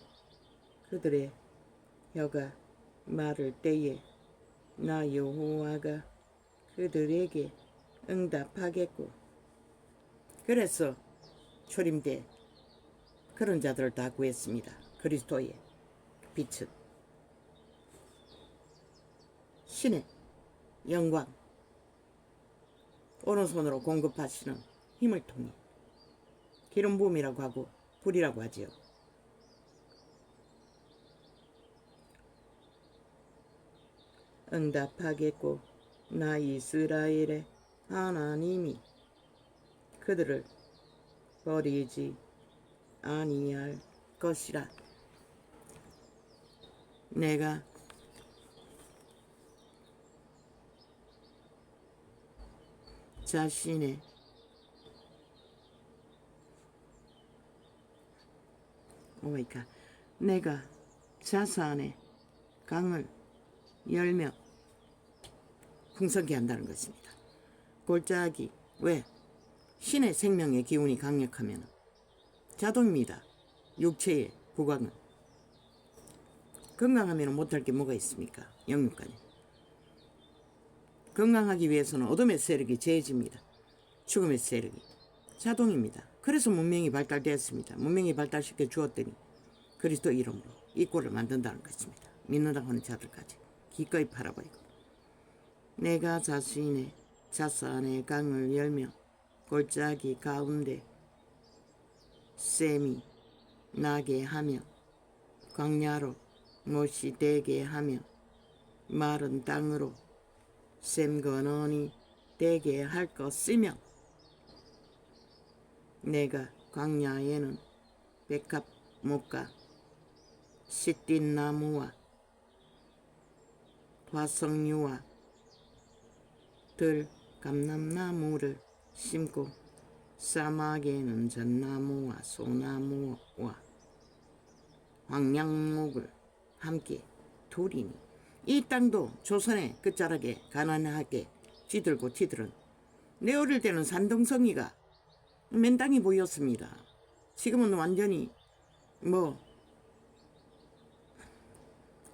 그들의 혀가 마를 때에 나 여호와가 그들에게 응답하겠고. 그래서 초림 때 그런 자들을 다 구했습니다. 그리스도의 빛은 신의 영광, 오른손으로 공급하시는 힘을 통해 기름 부음이라고 하고 불이라고 하지요. 응답하겠고 나 이스라엘의 하나님이 그들을 버리지 아니할 것이라. 내가 자신의 내가 자산의 강을 열며 풍성케 한다는 것입니다. 골짜기, 왜? 신의 생명의 기운이 강력하면 자동입니다. 육체의 부각은. 건강하면 못할 게 뭐가 있습니까? 영육간에. 건강하기 위해서는 어둠의 세력이 제해집니다. 죽음의 세력이. 자동입니다. 그래서 문명이 발달되었습니다. 문명이 발달시켜 주었더니 그리스도 이름으로 이 꼴을 만든다는 것입니다. 믿는다고 하는 자들까지 기꺼이 팔아버리고. 내가 자신의 자산의 강을 열며 골짜기 가운데 샘이 나게 하며 광야로 못이 되게 하며 마른 땅으로 샘건언이 되게 할 것이며 내가 광야에는 백합목과 시띠나무와 화석류와 들감람나무를 심고 사막에는 잣나무와 소나무와 황량목을 함께 두리니 이 땅도 조선의 끝자락에 가난하게 쥐들은 내 어릴 때는 산동성이가 맨 땅이 보였습니다. 지금은 완전히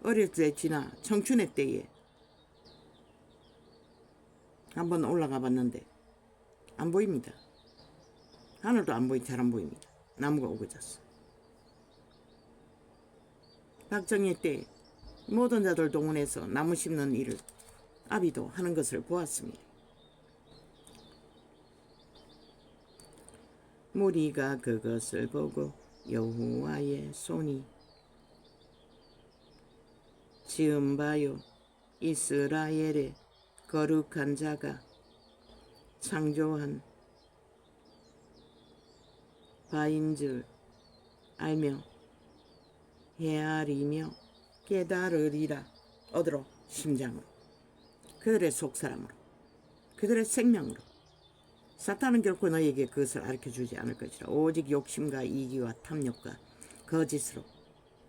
어릴 때 지나 청춘의 때에 한번 올라가 봤는데 안 보입니다. 하늘도 잘 안 보입니다. 나무가 오그졌어. 박정희 때 모든 자들 동원해서 나무 심는 일을 아비도 하는 것을 보았습니다. 무리가 그것을 보고 여호와의 손이 지은 바요 이스라엘의 거룩한 자가 창조한 바인 줄 알며 헤아리며 깨달으리라. 어디로? 심장으로. 그들의 속사람으로, 그들의 생명으로. 사탄은 결코 너에게 그것을 가르쳐주지 않을 것이라. 오직 욕심과 이기와 탐욕과 거짓으로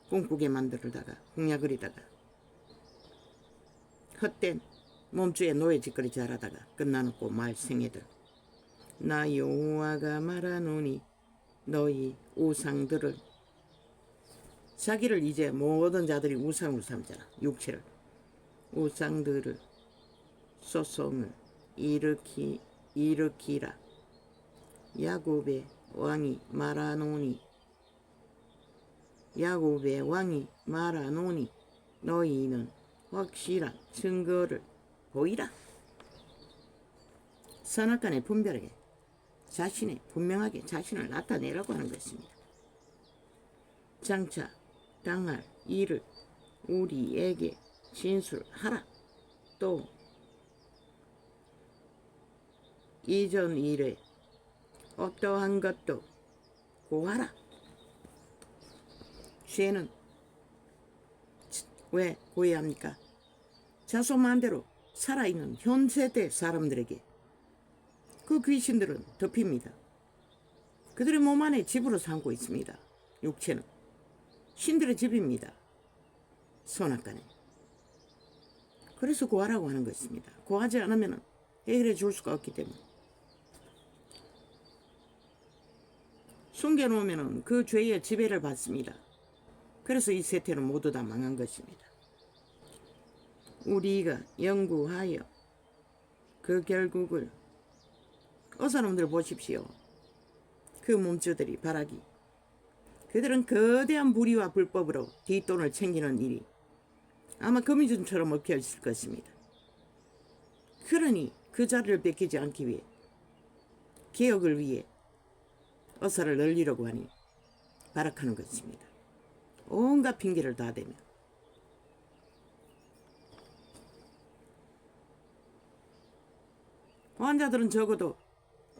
꿈꾸게 만들다가 공약거리다가 헛된 몸주에 노예짓거리 잘하다가 끝나는 말 생애들. 나 여호와가 말하노니 너희 우상들을, 자기를 이제 모든 자들이 우상으로 삼잖아. 육체를, 우상들을 소송을 일으키라. 야곱의 왕이 말하노니 너희는 확실한 증거를 보이라. 선악간에 분별하게 분명하게 자신을 나타내라고 하는 것입니다. 장차 당할 일을 우리에게 진술하라. 또 이전 일에 어떠한 것도 고하라. 죄는 왜 고해야 합니까? 자소 마음대로 살아있는 현세대 사람들에게 그 귀신들은 덮입니다. 그들의 몸 안에 집으로 삼고 있습니다. 육체는 신들의 집입니다. 선악간에. 그래서 고하라고 하는 것입니다. 고하지 않으면 해결해 줄 수가 없기 때문에. 숨겨놓으면 그 죄의 지배를 받습니다. 그래서 이 세태는 모두 다 망한 것입니다. 우리가 연구하여 그 결국을, 어사람들 보십시오. 그 몸주들이 바라기, 그들은 거대한 불의와 불법으로 뒷돈을 챙기는 일이 아마 거미줄처럼 얽혀 있을 것입니다. 그러니 그 자리를 뺏기지 않기 위해, 개혁을 위해 어사를 늘리려고 하니 발악하는 것입니다. 온갖 핑계를 다 대며. 환자들은 적어도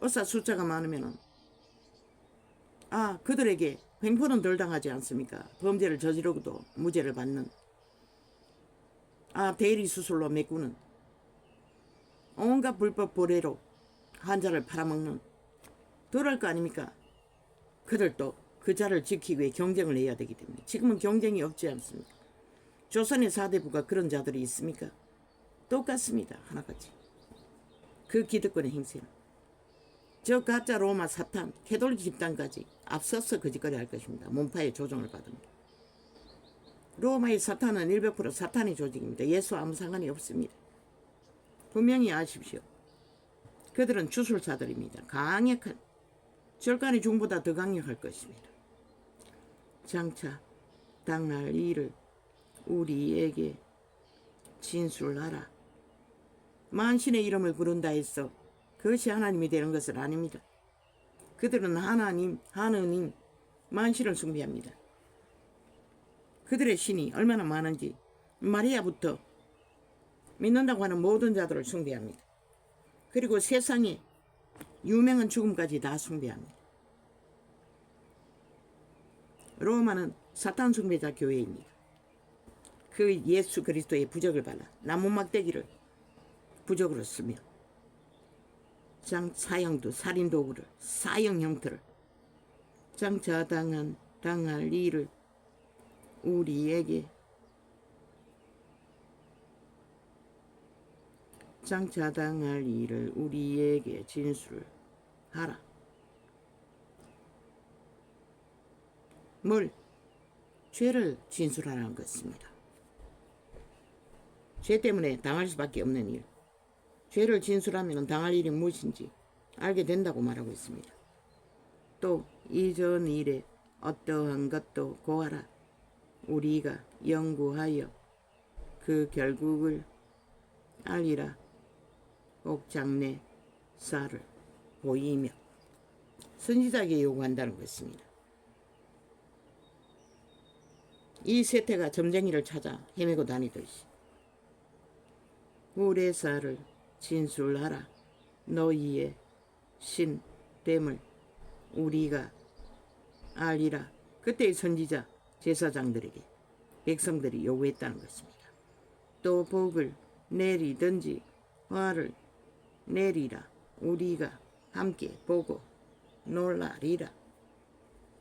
어사 숫자가 많으면은 그들에게 횡포는 덜 당하지 않습니까? 범죄를 저지르고도 무죄를 받는, 대리 수술로 메꾸는, 온갖 불법 보례로 환자를 팔아먹는, 덜할 거 아닙니까? 그들도 그 자를 지키기 위해 경쟁을 해야 되기 때문에. 지금은 경쟁이 없지 않습니까? 조선의 4대부가 그런 자들이 있습니까? 똑같습니다. 하나같이. 그 기득권의 행세는 저 가짜 로마 사탄 캐톨릭 집단까지 앞서서 거짓거리 할 것입니다. 몸파의 조종을 받습니다. 로마의 사탄은 100% 사탄의 조직입니다. 예수와 아무 상관이 없습니다. 분명히 아십시오. 그들은 주술사들입니다. 강력한, 절간의 종보다 더 강력할 것입니다. 장차 당할 일을 우리에게 진술하라. 만신의 이름을 부른다 해서 그것이 하나님이 되는 것은 아닙니다. 그들은 하나님, 만신을 숭배합니다. 그들의 신이 얼마나 많은지 마리아부터 믿는다고 하는 모든 자들을 숭배합니다. 그리고 세상에 유명한 죽음까지 다 숭배합니다. 로마는 사탄 숭배자 교회입니다. 그 예수 그리스도의 부적을 발라 나무 막대기를 부적으로 쓰며 사형도 살인 도구를 사형 형태를 장차 당할 일을 우리에게 장차 당할 일을 우리에게 진술하라. 뭘? 죄를 진술하라는 것입니다. 죄 때문에 당할 수밖에 없는 일. 죄를 진술하면 당할 일이 무엇인지 알게 된다고 말하고 있습니다. 또 이전 일에 어떠한 것도 고하라. 우리가 연구하여 그 결국을 알리라. 옥장내 쌀을 보이며 선지자에게 요구한다는 것입니다. 이 세태가 점쟁이를 찾아 헤매고 다니듯이 우레사를 진술하라. 너희의 신됨을 우리가 알리라. 그때의 선지자 제사장들에게 백성들이 요구했다는 것입니다. 또 복을 내리든지 화를 내리라. 우리가 함께 보고 놀라리라.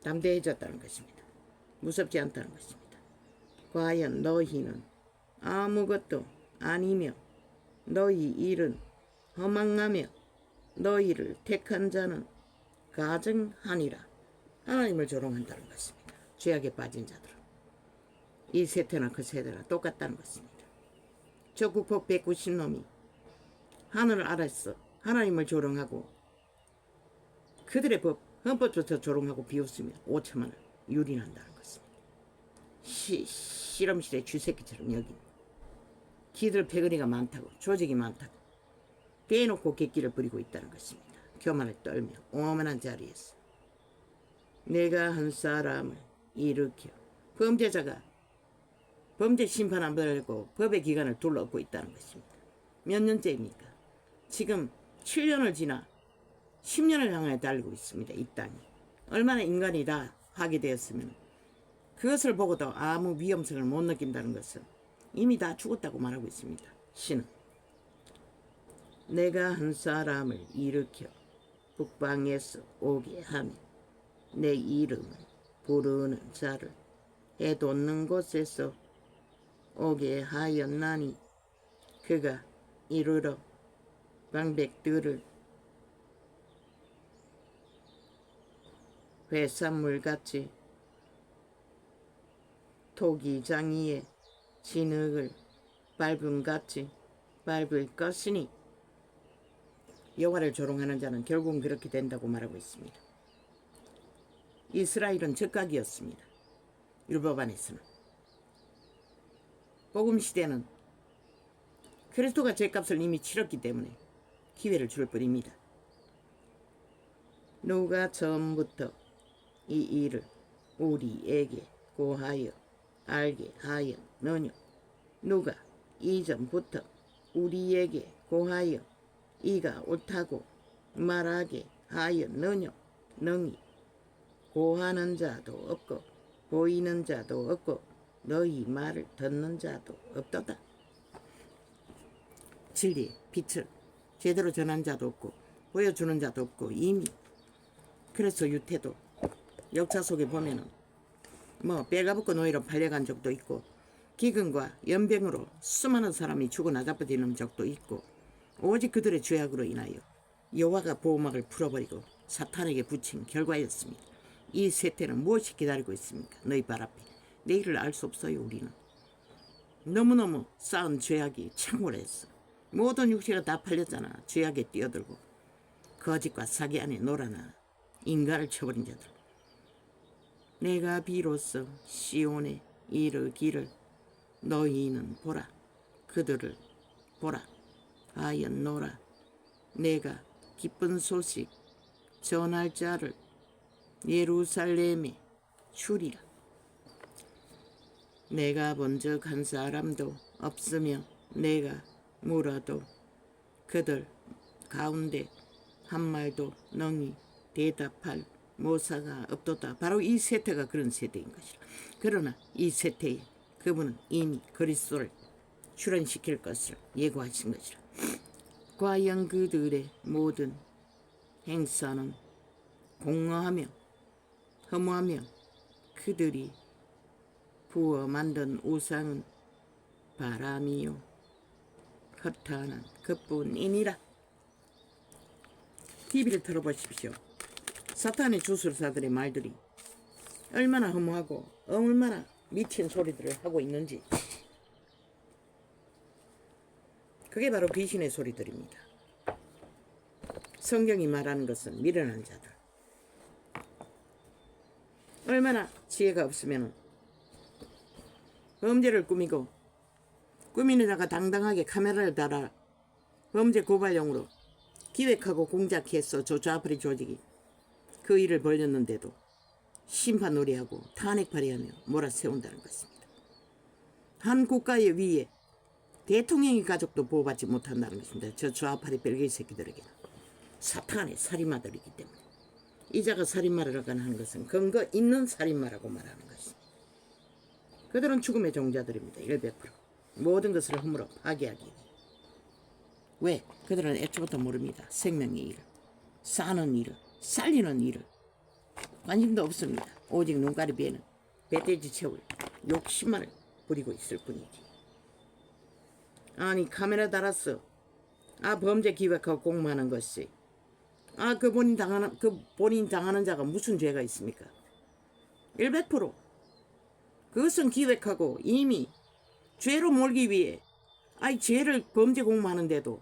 담대해졌다는 것입니다. 무섭지 않다는 것입니다. 과연 너희는 아무것도 아니며 너희 일은 허망하며 너희를 택한 자는 가증하니라. 하나님을 조롱한다는 것입니다. 죄악에 빠진 자들은 이 세태나 그 세대나 똑같다는 것입니다. 저 국폭 190놈이 하늘을 알았어 하나님을 조롱하고 그들의 헌법조차 조롱하고 비웃으며 5천만을 유린한다는 것입니다. 실험실의 쥐새끼처럼 여긴 기들 패거리가 많다고 조직이 많다고 대놓고 객기를 부리고 있다는 것입니다. 교만을 떨며 오만한 자리에서 내가 한 사람을 일으켜 범죄자가 범죄 심판 안 받고 법의 기간을 둘러엎고 있다는 것입니다. 몇 년째입니까? 지금 7년을 지나 10년을 향해 달리고 있습니다. 이 땅이. 얼마나 인간이 다 하게 되었으면 그것을 보고도 아무 위험성을 못 느낀다는 것은 이미 다 죽었다고 말하고 있습니다. 신은 내가 한 사람을 일으켜 북방에서 오게 하며 내 이름을 부르는 자를 해돋는 곳에서 오게 하였나니 그가 이르러 방백들을 회산물같이 토기장이의 진흙을 밟음같이 밟을 것이니 여호와를 조롱하는 자는 결국은 그렇게 된다고 말하고 있습니다. 이스라엘은 적각이었습니다. 율법 안에서는. 복음 시대는 그리스도가 죄값을 이미 치렀기 때문에 기회를 줄 뿐입니다. 누가 처음부터 이 일을 우리에게 고하여 알게 하였느냐? 누가 이전부터 우리에게 고하여 이가 옳다고 말하게 하였느냐? 능히 고하는 자도 없고 보이는 자도 없고 너희 말을 듣는 자도 없도다. 진리, 빛을 제대로 전한 자도 없고 보여주는 자도 없고 이미 그래서 유태도 역사 속에 보면은 빼가벗고 노예로 팔려간 적도 있고 기근과 연병으로 수많은 사람이 죽어 나자빠지는 적도 있고 오직 그들의 죄악으로 인하여 여호와가 보호막을 풀어버리고 사탄에게 붙인 결과였습니다. 이 세태는 무엇이 기다리고 있습니까? 너희 발 앞에. 내일을 알 수 없어요. 우리는 너무너무 쌓은 죄악이 창궐했어. 모든 육체가 다 팔렸잖아. 죄악에 뛰어들고 거짓과 사기 안에 놀아나 인간을 쳐버린 자들. 내가 비로소 시온에 이르기를 너희는 보라 그들을 보라 하였노라. 내가 기쁜 소식 전할 자를 예루살렘에 주리라. 내가 본 적 한 사람도 없으며 내가 물어도 그들 가운데 한 말도 능히 대답할 모사가 없도다. 바로 이 세태가 그런 세대인 것이라. 그러나 이 세태에 그분은 이미 그리스도를 출현시킬 것을 예고하신 것이라. 과연 그들의 모든 행사는 공허하며 허무하며 그들이 부어 만든 우상은 바람이요 허탄한 그뿐이니라. TV를 틀어보십시오. 사탄의 주술사들의 말들이 얼마나 허무하고 얼마나 미친 소리들을 하고 있는지, 그게 바로 귀신의 소리들입니다. 성경이 말하는 것은 미련한 자들, 얼마나 지혜가 없으면 범죄를 꾸미는 자가 당당하게 카메라를 달아 범죄 고발용으로 기획하고 공작해서 좌파리 조직이 그 일을 벌였는데도 심판 놀이하고 탄핵 발의하며 몰아세운다는 것입니다. 한 국가의 위에 대통령의 가족도 보호받지 못한다는 것입니다. 저 좌파리 벨기에 새끼들에게는 사탄의 살인마들이기 때문에. 이자가 살인마라고 하는 것은 근거 있는 살인마라고 말하는 것입니다. 그들은 죽음의 종자들입니다. 100%. 모든 것을 허물어 파괴하기 위해. 왜? 그들은 애초부터 모릅니다. 생명의 일을, 사는 일을, 살리는 일을 관심도 없습니다. 오직 눈가리비에는 배돼지 채울 욕심만을 부리고 있을 뿐이지. 아니, 카메라 달았어. 범죄 기획하고 공모하는 것이, 그 본인 당하는 자가 무슨 죄가 있습니까? 100%. 그것은 기획하고 이미 죄로 몰기 위해 죄를 범죄 공모하는데도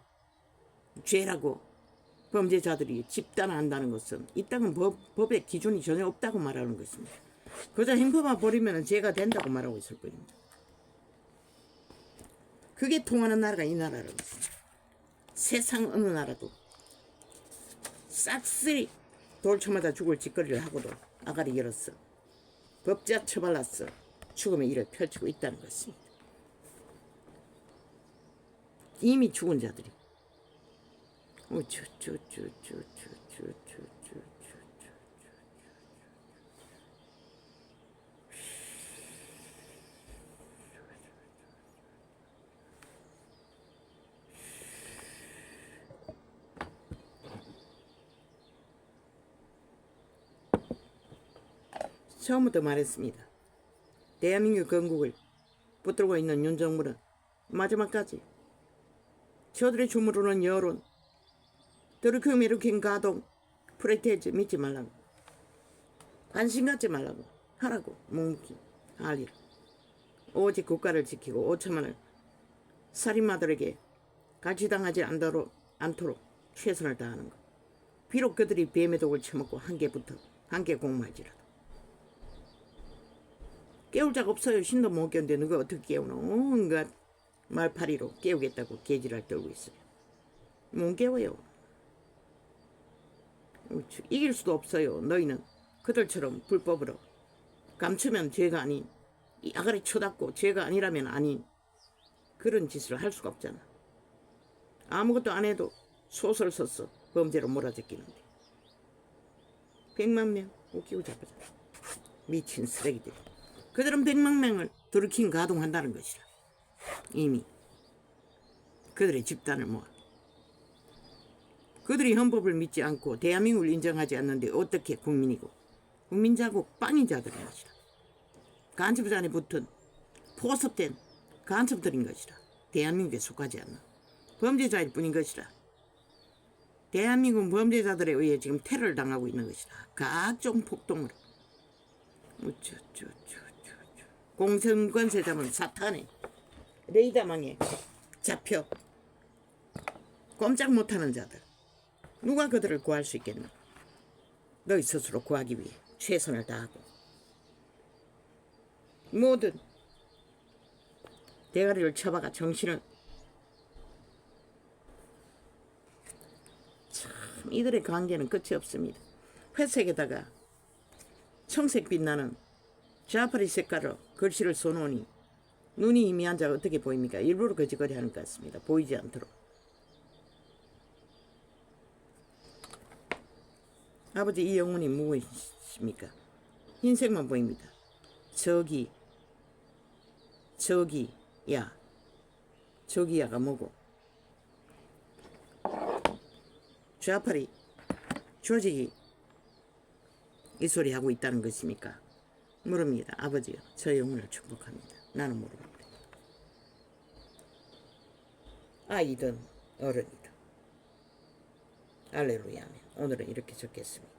죄라고 범죄자들이 집단한다는 것은 이 땅은 법의 기준이 전혀 없다고 말하는 것입니다. 그저 행포만 버리면 죄가 된다고 말하고 있을 뿐입니다. 그게 통하는 나라가 이 나라라는 것입니다. 세상 어느 나라도 싹쓸이 돌쳐맞아 죽을 짓거리를 하고도 아가리 열었어. 법자 처발랐어. 죽음의 일을 펼치고 있다는 것입니다. 이미 죽은 자들이 처음부터 말했습니다. 대한민국 건국을 붙들고 있는 윤정부는 마지막까지 저들의 주무르는 여론, 드루킹 메루킹 가동, 프레테즈 믿지 말라고, 관심 갖지 말라고 하라고 묵묵히 할 일. 오직 국가를 지키고 5천만을 살인마들에게 갈취당하지 않도록 최선을 다하는 것. 비록 그들이 뱀의 독을 처먹고 한개 공모할지라도. 깨울 자가 없어요. 신도 못 깨우는데 누가 어떻게 깨우노? 온갖 말파리로 깨우겠다고 개지랄 떨고 있어요. 못 깨워요. 이길 수도 없어요. 너희는 그들처럼 불법으로 감추면 죄가 아닌, 이 아가리 쳐닫고 죄가 아니라면 아닌 그런 짓을 할 수가 없잖아. 아무것도 안 해도 소설 썼어. 범죄로 몰아제끼는데 100만 명 웃기고 잡아잖아. 미친 쓰레기들. 그들은 100만 명을 드루킹 가동한다는 것이라. 이미 그들의 집단을 모아. 그들이 헌법을 믿지 않고 대한민국을 인정하지 않는데 어떻게 국민이고 국민자국 빵인 자들인 것이라. 간첩부 안에 붙은 포섭된 간첩들인 것이라. 대한민국에 속하지 않는 범죄자일 뿐인 것이라. 대한민국 범죄자들에 의해 지금 테러를 당하고 있는 것이라. 각종 폭동으로. 공성권세 잡은 사탄의 레이더망에 잡혀 꼼짝 못하는 자들. 누가 그들을 구할 수 있겠나? 너희 스스로 구하기 위해 최선을 다하고 모든 대가리를 쳐박아 정신을 참 이들의 관계는 끝이 없습니다. 회색에다가 청색 빛나는 자파리 색깔로 글씨를 써놓으니 눈이 희미한 자가 어떻게 보입니까? 일부러 거짓거리 하는 것 같습니다. 보이지 않도록. 아버지, 이 영혼이 무엇입니까? 흰색만 보입니다. 저기야가 뭐고? 좌팔이, 조직이 이 소리 하고 있다는 것입니까? 물읍니다. 아버지요, 저 영혼을 축복합니다. 나는 모릅니다. 아이든 어른이든. 할렐루야. 오늘은 이렇게 적겠습니다.